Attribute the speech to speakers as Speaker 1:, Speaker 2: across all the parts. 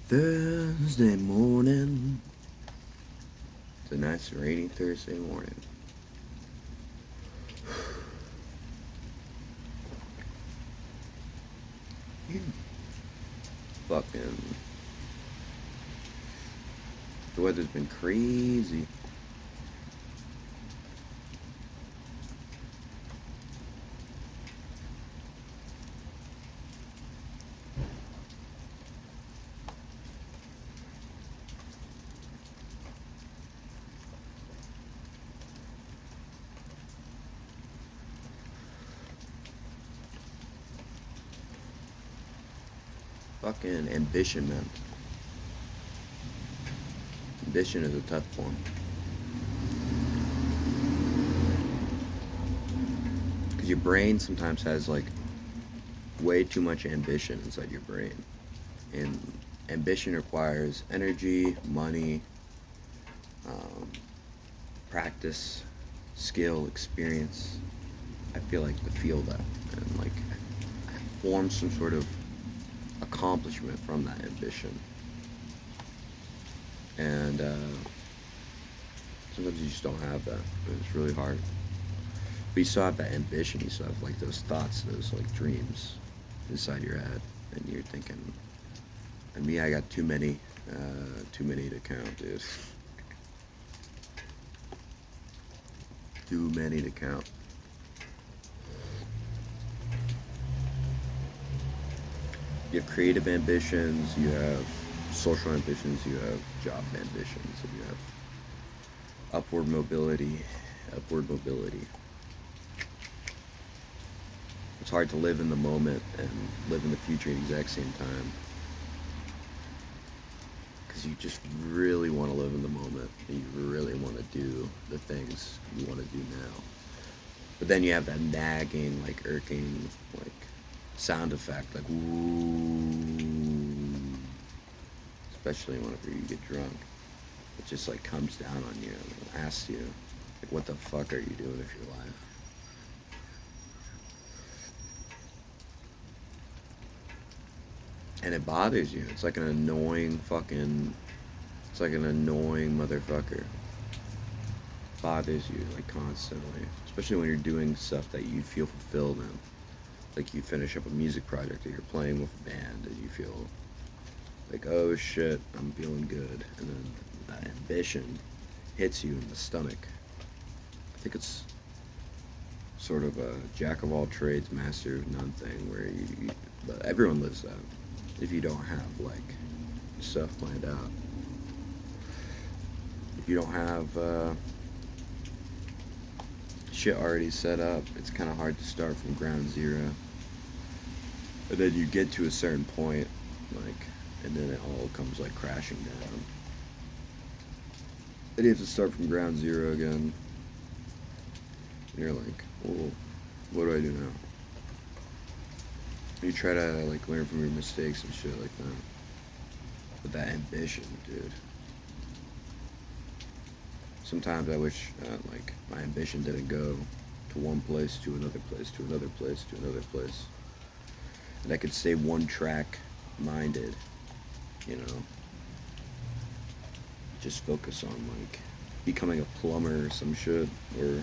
Speaker 1: Thursday morning. It's a nice rainy Thursday morning. Fucking. The weather's been crazy. Fucking ambition, man. Ambition is a tough one. Because your brain sometimes has like way too much ambition inside your brain. And ambition requires energy, money, um, practice, skill, experience. I feel like to feel that and like form some sort of accomplishment from that ambition. And sometimes you just don't have that. It's really hard. But you still have that ambition. You still have like those thoughts, those like dreams inside your head, and you're thinking. And me, I got too many to count, dude. Too many to count. You have creative ambitions. You have social ambitions. You have job ambitions, and you have upward mobility. Upward mobility. It's hard to live in the moment and live in the future at the exact same time. Because you just really want to live in the moment and you really want to do the things you want to do now. But then you have that nagging, like irking, like sound effect, like ooh. Especially whenever you get drunk. It just like comes down on you and asks you, like, what the fuck are you doing with your life? And it bothers you. It's like an annoying fucking. It's like an annoying motherfucker. Bothers you like constantly, especially when you're doing stuff that you feel fulfilled in. Like you finish up a music project or you're playing with a band and you feel like, oh shit, I'm feeling good, and then that ambition hits you in the stomach. I think it's sort of a jack of all trades, master of none thing, where but everyone lives that. If you don't have like stuff planned out, if you don't have shit already set up, it's kind of hard to start from ground zero. And then you get to a certain point, like, and then it all comes like crashing down. Then you have to start from ground zero again. And you're like, well, what do I do now? You try to like learn from your mistakes and shit like that. But that ambition, dude. Sometimes I wish like my ambition didn't go to one place, to another place, to another place, to another place, and I could stay one track minded. You know, just focus on like becoming a plumber or some shit or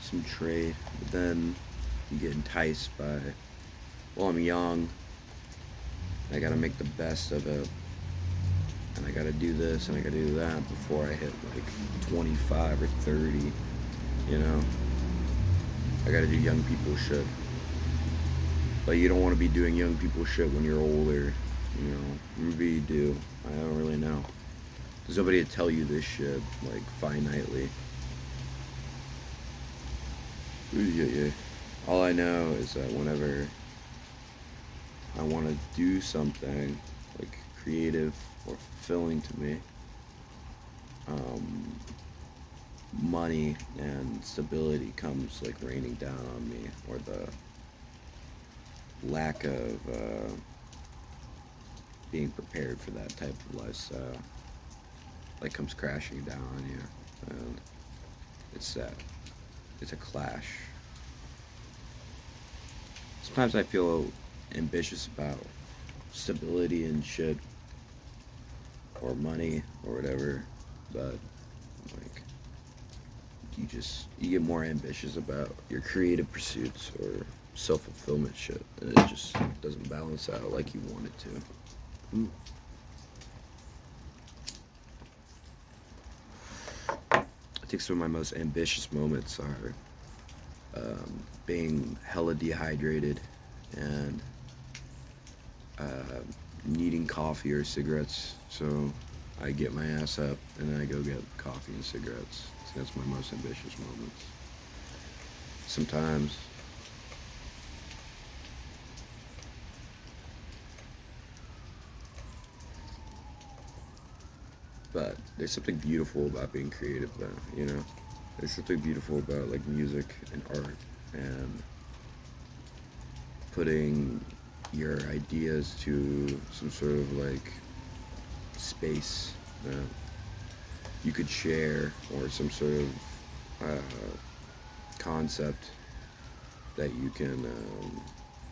Speaker 1: some trade. But then you get enticed by, well, I'm young. I gotta make the best of it. And I gotta do this and I gotta do that before I hit like 25 or 30. You know? I gotta do young people shit. But you don't wanna be doing young people shit when you're older. You know? Maybe you do. I don't really know. There's nobody to tell you this shit, like, finitely. Yeah. All I know is that whenever I want to do something like creative or fulfilling to me, um, money and stability comes like raining down on me, or the lack of being prepared for that type of lifestyle like comes crashing down on you, and it's that it's a clash. Sometimes I feel ambitious about stability and shit, or money, or whatever, but, like, you get more ambitious about your creative pursuits or self-fulfillment shit, and it just doesn't balance out like you want it to. Mm. I think some of my most ambitious moments are being hella dehydrated and uh, needing coffee or cigarettes. So I get my ass up and then I go get coffee and cigarettes. So that's my most ambitious moments. Sometimes. But there's something beautiful about being creative, though, you know? There's something beautiful about, like, music and art and putting your ideas to some sort of, like, space that you could share, or some sort of concept that you can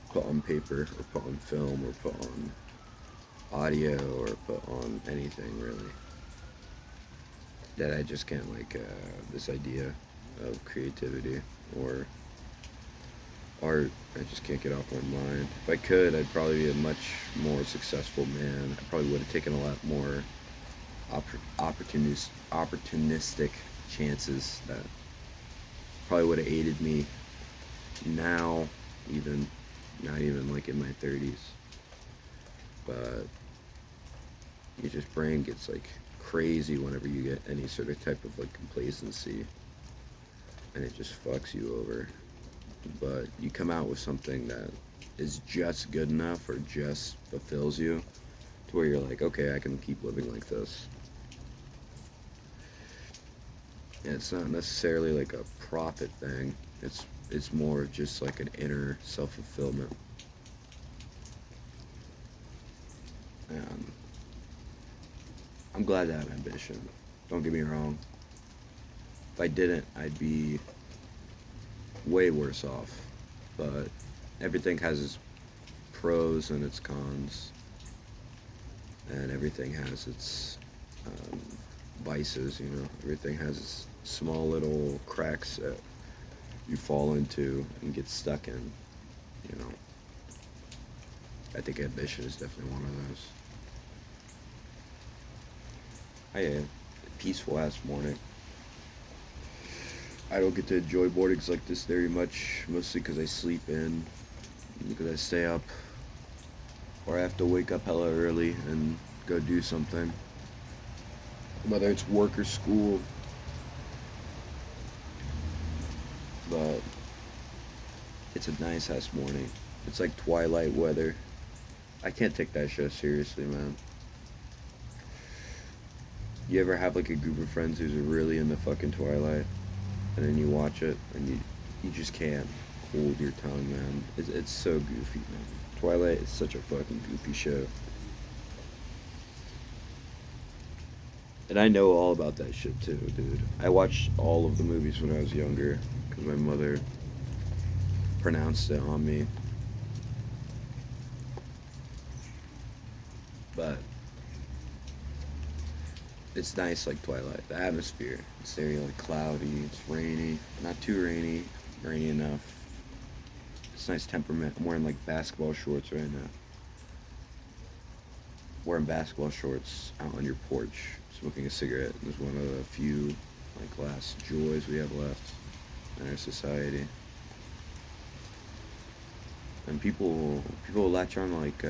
Speaker 1: put on paper or put on film or put on audio or put on anything, really. That I just can't, like, this idea of creativity or art, I just can't get off my mind. If I could, I'd probably be a much more successful man. I probably would have taken a lot more opportunistic chances that probably would have aided me now, even not even like in my 30s. But your just brain gets like crazy whenever you get any sort of type of like complacency, and it just fucks you over. But you come out with something that is just good enough or just fulfills you to where you're like, okay, I can keep living like this. And it's not necessarily like a profit thing. It's more just like an inner self-fulfillment. And I'm glad to have ambition. Don't get me wrong. If I didn't, I'd be way worse off. But everything has its pros and its cons, and everything has its vices. You know, everything has its small little cracks that you fall into and get stuck in. You know, I think ambition is definitely one of those. I had a peaceful ass morning. I don't get to enjoy mornings like this very much, mostly because I sleep in, because I stay up, or I have to wake up hella early and go do something. Whether it's work or school. But it's a nice ass morning. It's like Twilight weather. I can't take that show seriously, man. You ever have like a group of friends who's really into fucking Twilight, and then you watch it and you just can't hold your tongue, man. It's so goofy, man. Twilight is such a fucking goofy show. And I know all about that shit too, dude. I watched all of the movies when I was younger because my mother pronounced it on me. But it's nice, like Twilight. The atmosphere. It's very like cloudy. It's rainy. Not too rainy. Rainy enough. It's nice temperament. I'm wearing like basketball shorts right now. Wearing basketball shorts out on your porch, smoking a cigarette. Is one of the few like last joys we have left in our society. And people latch on like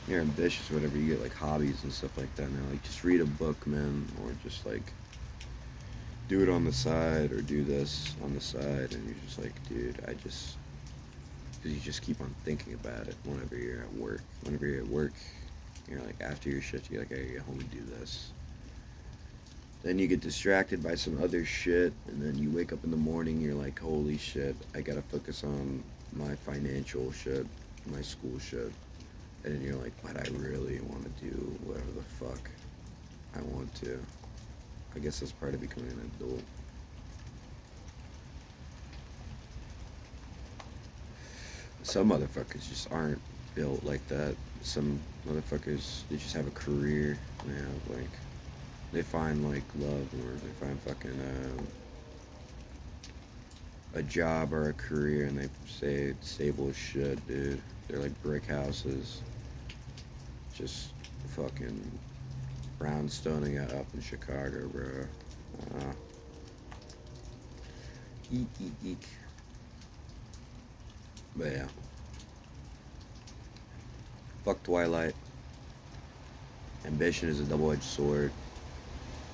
Speaker 1: you're ambitious or whatever, you get like hobbies and stuff like that now. Like just read a book, man, or just like do it on the side or do this on the side, and you're just like, dude, because you just keep on thinking about it whenever you're at work. Whenever you're at work, you're like, after your shift, you're like, I gotta get home and do this. Then you get distracted by some other shit, and then you wake up in the morning, you're like, holy shit, I gotta focus on my financial shit, my school shit. And then you're like, but I really want to do whatever the fuck I want to. I guess that's part of becoming an adult. Some motherfuckers just aren't built like that. Some motherfuckers, they just have a career. They have like, they find like love, or they find fucking a job or a career, and they say it's stable as shit, dude. They're like brick houses, just fucking brownstoning it up in Chicago, bro. Uh, eek, eek, eek. But yeah. Fuck Twilight. Ambition is a double-edged sword.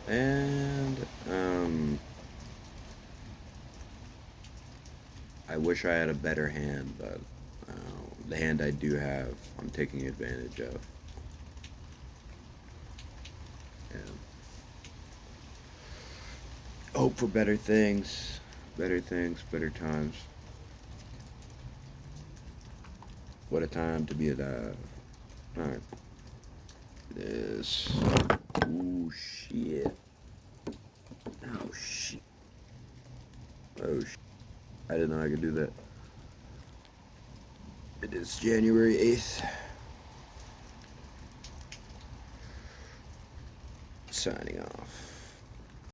Speaker 1: And, I wish I had a better hand, but the hand I do have, I'm taking advantage of. And hope for better things, better times. What a time to be alive. Alright. This. Ooh, shit. Oh, shit. Oh, shit. I didn't know I could do that. It is January 8th. Signing off.